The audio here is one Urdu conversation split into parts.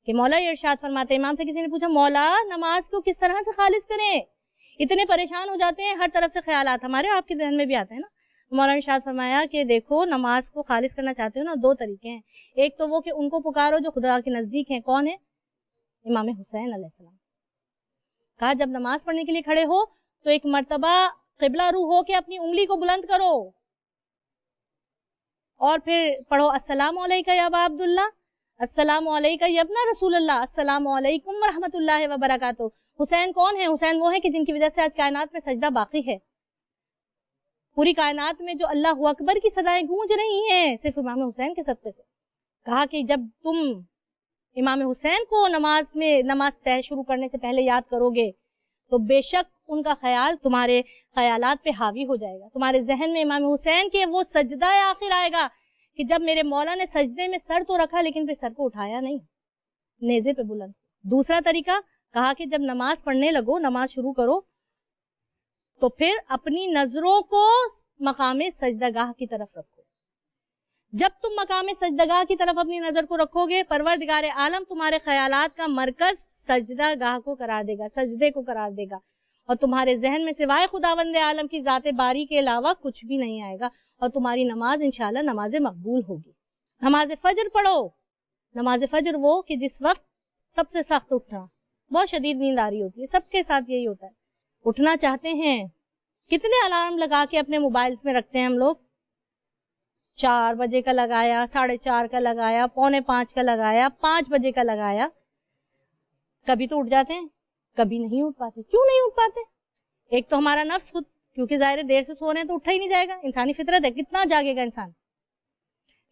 کہ مولا یہ ارشاد فرماتے ہیں، امام سے کسی نے پوچھا مولا نماز کو کس طرح سے خالص کریں، اتنے پریشان ہو جاتے ہیں، ہر طرف سے خیالات ہمارے آپ کے ذہن میں بھی آتے ہیں نا. مولانا نے ارشاد فرمایا کہ دیکھو نماز کو خالص کرنا چاہتے ہو نا، دو طریقے ہیں. ایک تو وہ کہ ان کو پکارو جو خدا کے نزدیک ہیں. کون ہے؟ امام حسین علیہ السلام. کہا جب نماز پڑھنے کے لیے کھڑے ہو تو ایک مرتبہ قبلہ رو ہو کے اپنی انگلی کو بلند کرو اور پھر پڑھو السلام علیکہ یا ابا عبداللہ، السلام علیکہ یا ابن رسول اللہ، السلام علیکم ورحمۃ اللہ وبرکاتہ. حسین کون ہے؟ حسین وہ ہے کہ جن کی وجہ سے آج کائنات میں سجدہ باقی ہے. پوری کائنات میں جو اللہ اکبر کی صدائیں گونج رہی ہیں صرف امام حسین کے صدقے سے. کہا کہ جب تم امام حسین کو نماز شروع کرنے سے پہلے یاد کرو گے تو بے شک ان کا خیال تمہارے خیالات پہ حاوی ہو جائے گا. تمہارے ذہن میں امام حسین کے وہ سجدہ آخر آئے گا کہ جب میرے مولا نے سجدے میں سر تو رکھا لیکن پھر سر کو اٹھایا نہیں، نیزے پہ بلند. دوسرا طریقہ کہا کہ جب نماز پڑھنے لگو، نماز شروع کرو تو پھر اپنی نظروں کو مقام سجدگاہ کی طرف رکھو. جب تم مقام سجدگاہ کی طرف اپنی نظر کو رکھو گے، پروردگار عالم تمہارے خیالات کا مرکز سجدگاہ کو قرار دے گا، سجدے کو قرار دے گا، اور تمہارے ذہن میں سوائے خداوند عالم کی ذات باری کے علاوہ کچھ بھی نہیں آئے گا، اور تمہاری نماز انشاءاللہ نماز مقبول ہوگی. نماز فجر پڑھو. نماز فجر وہ کہ جس وقت سب سے سخت اٹھنا، بہت شدید نیند آ رہی ہوتی ہے، سب کے ساتھ یہی ہوتا ہے. اٹھنا چاہتے ہیں، کتنے الارم لگا کے اپنے موبائلز میں رکھتے ہیں ہم لوگ. 4 بجے کا لگایا، 4:30 کا لگایا، 4:45 کا لگایا، 5 بجے کا لگایا. کبھی تو اٹھ جاتے ہیں، کبھی نہیں اٹھ پاتے. کیوں نہیں اٹھ پاتے؟ ایک تو ہمارا نفس خود، کیونکہ ظاہر دیر سے سو رہے ہیں تو اٹھا ہی نہیں جائے گا، انسانی فطرت ہے، کتنا جاگے گا انسان.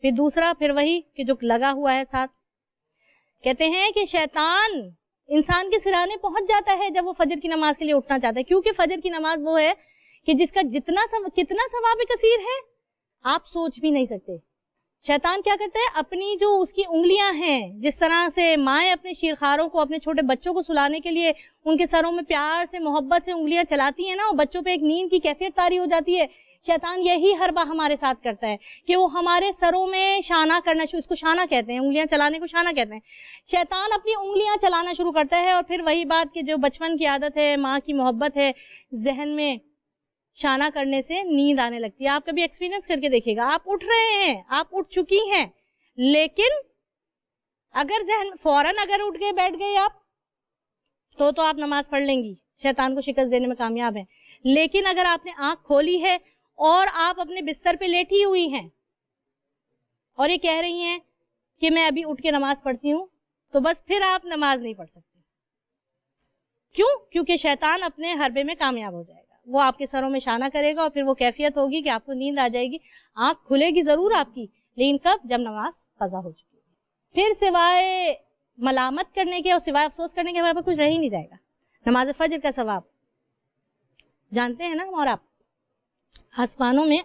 پھر دوسرا پھر وہی کہ جو لگا ہوا ہے ساتھ. کہتے ہیں کہ شیطان انسان کے سرانے پہنچ جاتا ہے جب وہ فجر کی نماز کے لیے اٹھنا چاہتا ہے، کیونکہ فجر کی نماز وہ ہے کہ جس کا کتنا ثواب کثیر ہے آپ سوچ بھی نہیں سکتے. شیطان کیا کرتا ہے؟ اپنی جو اس کی انگلیاں ہیں، جس طرح سے مائیں اپنے شیرخواروں کو، اپنے چھوٹے بچوں کو سلانے کے لیے ان کے سروں میں پیار سے محبت سے انگلیاں چلاتی ہیں نا، اور بچوں پہ ایک نیند کی کیفیت طاری ہو جاتی ہے. شیطان یہی حربہ ہمارے ساتھ کرتا ہے کہ وہ ہمارے سروں میں شانہ کرنا اس کو شانہ کہتے ہیں، انگلیاں چلانے کو شانہ کہتے ہیں. شیطان اپنی انگلیاں چلانا شروع کرتا ہے، اور پھر وہی بات کہ جو بچپن کی عادت ہے، ماں کی محبت ہے، ذہن میں شانہ کرنے سے نیند آنے لگتی ہے. آپ کبھی ایکسپیرینس کر کے دیکھیے گا، آپ اٹھ رہے ہیں، آپ اٹھ چکی ہیں، لیکن اگر ذہن فوراً اگر اٹھ گئے بیٹھ گئے آپ تو آپ نماز پڑھ لیں گی، شیطان کو شکست دینے میں کامیاب ہیں. لیکن اگر آپ نے آنکھ کھولی ہے اور آپ اپنے بستر پہ لیٹی ہوئی ہیں اور یہ کہہ رہی ہیں کہ میں ابھی اٹھ کے نماز پڑھتی ہوں، تو بس پھر آپ نماز نہیں پڑھ سکتی. کیوں؟ کیونکہ شیطان اپنے حربے میں کامیاب ہو جائے گا. وہ آپ کے سروں میں شانہ کرے گا اور پھر وہ کیفیت ہوگی کہ آپ کو نیند آ جائے گی. آنکھ کھلے گی ضرور آپ کی، لیکن کب؟ جب نماز قضا ہو چکی. پھر سوائے ملامت کرنے کے اور سوائے افسوس کرنے کے ہمارے پاس کچھ رہ ہی نہیں جائے گا. نماز فجر کا ثواب جانتے ہیں نا ہم اور آپ. آسمانوں میں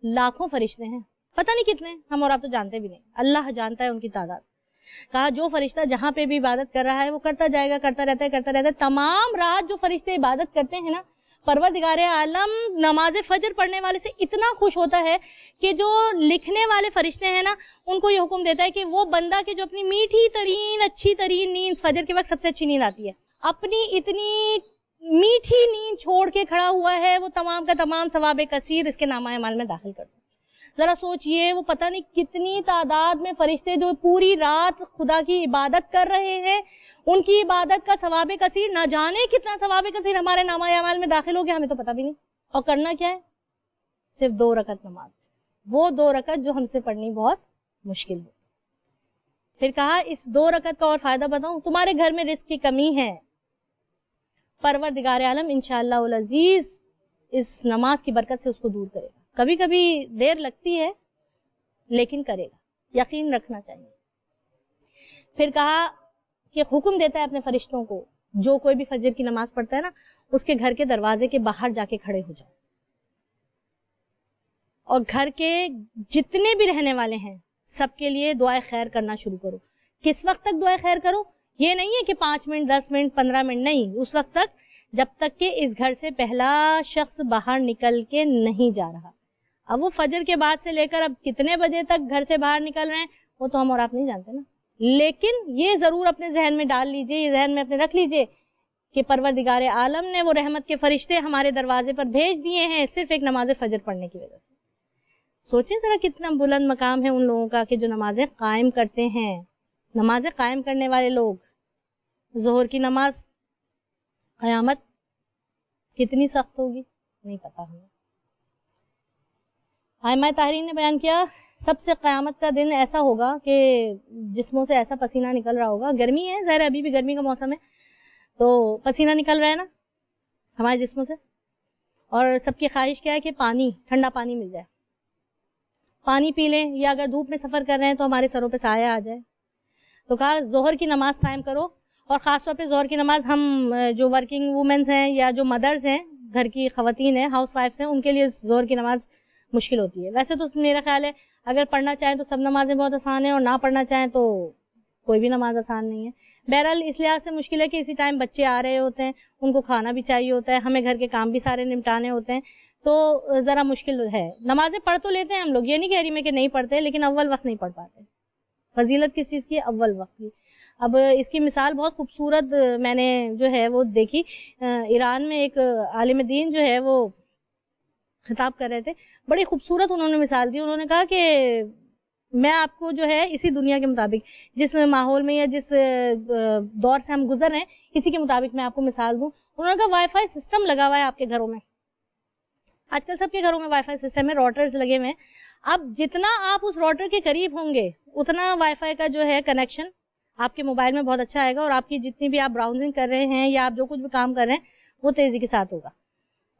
لاکھوں فرشتے ہیں، پتہ نہیں کتنے، ہم اور آپ تو جانتے بھی نہیں، اللہ جانتا ہے ان کی تعداد. کہا جو فرشتہ جہاں پہ بھی عبادت کر رہا ہے وہ کرتا جائے گا، کرتا رہتا ہے. تمام رات جو فرشتے عبادت کرتے ہیں نا، پروردگار عالم نماز فجر پڑھنے والے سے اتنا خوش ہوتا ہے کہ جو لکھنے والے فرشتے ہیں نا، ان کو یہ حکم دیتا ہے کہ وہ بندہ کہ جو اپنی میٹھی ترین اچھی ترین نیند، فجر کے وقت سب سے اچھی نیند آتی ہے، اپنی اتنی میٹھی نیند چھوڑ کے کھڑا ہوا ہے، وہ تمام کا تمام ثواب کثیر اس کے نامہ اعمال میں داخل کر دو. ذرا سوچئے، وہ پتہ نہیں کتنی تعداد میں فرشتے جو پوری رات خدا کی عبادت کر رہے ہیں، ان کی عبادت کا ثواب کثیر، نہ جانے کتنا ثواب کثیر ہمارے نامہ اعمال میں داخل ہو گیا، ہمیں تو پتہ بھی نہیں. اور کرنا کیا ہے؟ صرف 2 رکعت نماز. وہ 2 رکعت جو ہم سے پڑھنی بہت مشکل ہے. پھر کہا اس 2 رکعت کا اور فائدہ بتاؤں. تمہارے گھر میں رزق کی کمی ہے، پروردگار عالم انشاءاللہ العزیز اس نماز کی برکت سے اس کو دور کرے گا. کبھی کبھی دیر لگتی ہے لیکن کرے گا، یقین رکھنا چاہیے. پھر کہا کہ حکم دیتا ہے اپنے فرشتوں کو، جو کوئی بھی فجر کی نماز پڑھتا ہے نا، اس کے گھر کے دروازے کے باہر جا کے کھڑے ہو جاؤ، اور گھر کے جتنے بھی رہنے والے ہیں سب کے لیے دعائے خیر کرنا شروع کرو. کس وقت تک دعائے خیر کرو؟ یہ نہیں ہے کہ 5 منٹ 10 منٹ 15 منٹ، نہیں، اس وقت تک جب تک کہ اس گھر سے پہلا شخص باہر نکل کے نہیں جا رہا. اب وہ فجر کے بعد سے لے کر اب کتنے بجے تک گھر سے باہر نکل رہے ہیں وہ تو ہم اور آپ نہیں جانتے نا، لیکن یہ ضرور اپنے ذہن میں ڈال لیجئے, یہ ذہن میں اپنے رکھ لیجئے کہ پروردگار عالم نے وہ رحمت کے فرشتے ہمارے دروازے پر بھیج دیے ہیں صرف ایک نماز فجر پڑھنے کی وجہ سے. سوچیں ذرا کتنا بلند مقام ہے ان لوگوں کا کہ جو نمازیں قائم کرتے ہیں. نمازیں قائم کرنے والے لوگ, ظہر کی نماز, قیامت کتنی سخت ہوگی نہیں پتا ہمیں. ائمہ طاہرین نے بیان کیا سب سے قیامت کا دن ایسا ہوگا کہ جسموں سے ایسا پسینہ نکل رہا ہوگا. گرمی ہے, ظاہر ابھی بھی گرمی کا موسم ہے تو پسینہ نکل رہا ہے نا ہمارے جسموں سے, اور سب کی خواہش کیا ہے کہ پانی, ٹھنڈا پانی مل جائے, پانی پی لیں, یا اگر دھوپ میں سفر کر رہے ہیں تو ہمارے سروں پہ سایہ آ جائے. تو کہا ظہر کی نماز قائم کرو, اور خاص طور پہ ظہر کی نماز ہم جو ورکنگ وومنز ہیں یا جو مدرز ہیں, گھر کی خواتین ہیں, ہاؤس وائفس ہیں, ان کے لیے ظہر کی نماز مشکل ہوتی ہے. ویسے تو میرا خیال ہے اگر پڑھنا چاہیں تو سب نمازیں بہت آسان ہیں, اور نہ پڑھنا چاہیں تو کوئی بھی نماز آسان نہیں ہے. بہرحال اس لحاظ سے مشکل ہے کہ اسی ٹائم بچے آ رہے ہوتے ہیں, ان کو کھانا بھی چاہیے ہوتا ہے, ہمیں گھر کے کام بھی سارے نمٹانے ہوتے ہیں, تو ذرا مشکل ہے. نمازیں پڑھ تو لیتے ہیں ہم لوگ, یہ نہیں کہہ رہی میں کہ نہیں پڑھتے, لیکن اول وقت نہیں پڑھ پاتے. فضیلت کس چیز کی؟ اول وقت کی. اب اس کی مثال بہت خوبصورت میں نے جو ہے وہ دیکھی. ایران میں ایک عالم دین جو ہے وہ خطاب کر رہے تھے, بڑی خوبصورت انہوں نے مثال دی. انہوں نے کہا کہ میں آپ کو جو ہے اسی دنیا کے مطابق, جس ماحول میں یا جس دور سے ہم گزر رہے ہیں, اسی کے مطابق میں آپ کو مثال دوں. انہوں نے کہا وائی فائی سسٹم لگا ہوا ہے آپ کے گھروں میں, آج کل سب کے گھروں میں وائی فائی سسٹم ہے, راؤٹرز لگے ہوئے ہیں. اب جتنا آپ اس راؤٹر کے قریب ہوں گے اتنا وائی فائی کا جو ہے کنیکشن آپ کے موبائل میں بہت اچھا آئے گا, اور آپ کی جتنی بھی آپ براؤزنگ کر رہے ہیں یا آپ جو کچھ بھی کام کر رہے ہیں وہ تیزی کے ساتھ ہوگا.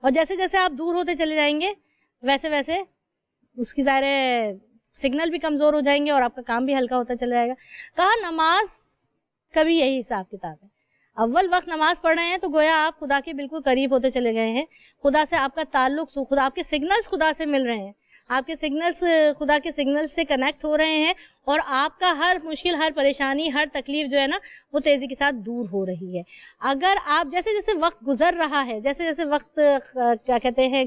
اور جیسے جیسے آپ دور ہوتے چلے جائیں گے ویسے ویسے اس کی ظاہر سگنل بھی کمزور ہو جائیں گے اور آپ کا کام بھی ہلکا ہوتا چلا جائے گا. کہا نماز کا بھی یہی حساب کتاب ہے. اول وقت نماز پڑھ رہے ہیں تو گویا آپ خدا کے بالکل قریب ہوتے چلے گئے ہیں, خدا سے آپ کا تعلق, خدا آپ کے سگنلز خدا سے مل رہے ہیں, آپ کے سگنلز خدا کے سگنلز سے کنیکٹ ہو رہے ہیں, اور آپ کا ہر مشکل, ہر پریشانی, ہر تکلیف جو ہے نا وہ تیزی کے ساتھ دور ہو رہی ہے. اگر آپ جیسے جیسے وقت گزر رہا ہے, جیسے جیسے وقت کیا کہتے ہیں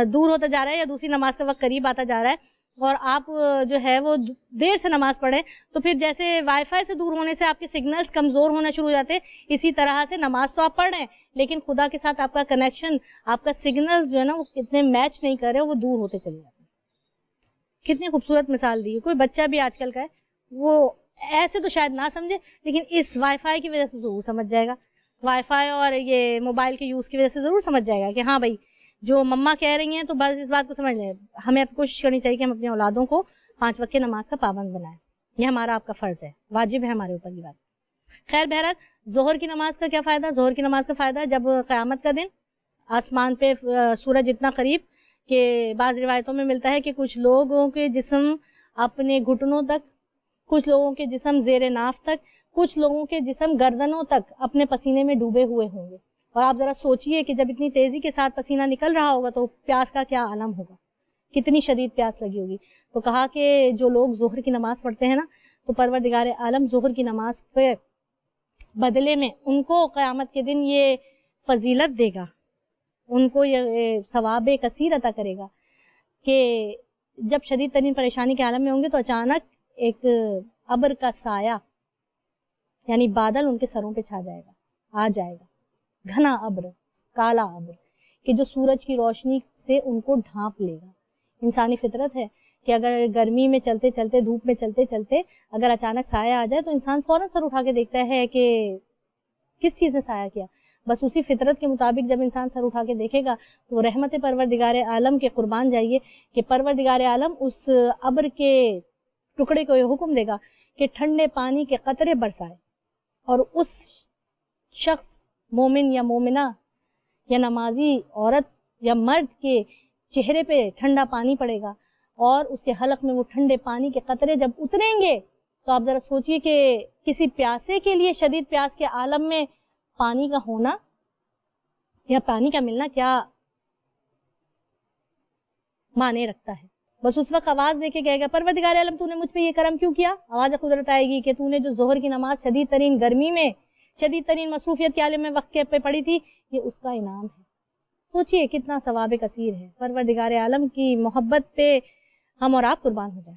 دور ہوتا جا رہا ہے یا دوسری نماز کا وقت قریب آتا جا رہا ہے, اور آپ جو ہے وہ دیر سے نماز پڑھیں, تو پھر جیسے وائی فائی سے دور ہونے سے آپ کے سگنلز کمزور ہونا شروع ہو جاتے, اسی طرح سے نماز تو آپ پڑھ رہے ہیں لیکن خدا کے ساتھ آپ کا کنیکشن, آپ کا سگنلز جو ہے نا وہ کتنے میچ نہیں کر رہے, وہ دور ہوتے چلے جاتے ہیں. کتنی خوبصورت مثال دی. کوئی بچہ بھی آج کل کا ہے وہ ایسے تو شاید نہ سمجھے, لیکن اس وائی فائی کی وجہ سے ضرور سمجھ جائے گا, وائی فائی اور یہ موبائل کے یوز کی وجہ سے ضرور سمجھ جائے گا کہ ہاں بھائی جو مما کہہ رہی ہیں تو بس اس بات کو سمجھ لیں. ہمیں کوشش کرنی چاہیے کہ ہم اپنی اولادوں کو 5 وقت کی نماز کا پابند بنائیں, یہ ہمارا آپ کا فرض ہے, واجب ہے ہمارے اوپر یہ بات. خیر بہرحال ظہر کی نماز کا کیا فائدہ؟ ظہر کی نماز کا فائدہ جب قیامت کا دن آسمان پہ سورج اتنا قریب کہ بعض روایتوں میں ملتا ہے کہ کچھ لوگوں کے جسم اپنے گھٹنوں تک, کچھ لوگوں کے جسم زیر ناف تک, کچھ لوگوں کے جسم گردنوں تک اپنے پسینے میں ڈوبے ہوئے ہوں گے. اور آپ ذرا سوچئے کہ جب اتنی تیزی کے ساتھ پسینہ نکل رہا ہوگا تو پیاس کا کیا عالم ہوگا, کتنی شدید پیاس لگی ہوگی. تو کہا کہ جو لوگ ظہر کی نماز پڑھتے ہیں نا تو پروردگار عالم ظہر کی نماز کے بدلے میں ان کو قیامت کے دن یہ فضیلت دے گا, ان کو یہ ثواب کثیر عطا کرے گا کہ جب شدید ترین پریشانی کے عالم میں ہوں گے تو اچانک ایک ابر کا سایہ یعنی بادل ان کے سروں پہ چھا جائے گا, آ جائے گا, گھنا ابر, کالا ابر, کہ جو سورج کی روشنی سے ان کو ڈھانپ لے گا. انسانی فطرت ہے کہ اگر گرمی میں چلتے چلتے, دھوپ میں چلتے چلتے اگر اچانک سایہ آ جائے تو انسان فوراً سر اٹھا کے دیکھتا ہے کہ کس چیز نے سایہ کیا. بس اسی فطرت کے مطابق جب انسان سر اٹھا کے دیکھے گا تو رحمت پروردگار عالم کے قربان جائیے کہ پروردگار عالم اس ابر کے ٹکڑے کو یہ حکم دے گا کہ ٹھنڈے پانی کے قطرے برسائے, اور اس شخص مومن یا مومنہ یا نمازی عورت یا مرد کے چہرے پہ ٹھنڈا پانی پڑے گا, اور اس کے حلق میں وہ ٹھنڈے پانی کے قطرے جب اتریں گے تو آپ ذرا سوچئے کہ کسی پیاسے کے لیے شدید پیاس کے عالم میں پانی کا ہونا یا پانی کا ملنا کیا معنی رکھتا ہے. بس اس وقت آواز دے کے کہے گا پروردگار عالم تو نے مجھ پہ یہ کرم کیوں کیا. آواز قدرت آئے گی کہ تو نے جو ظہر کی نماز شدید ترین گرمی میں, شدید ترین مصروفیت کے عالم میں وقت کے پہ پڑی تھی, یہ اس کا انعام ہے. سوچئے کتنا ثواب کثیر ہے. پروردگار عالم کی محبت پہ ہم اور آپ قربان ہو جائیں.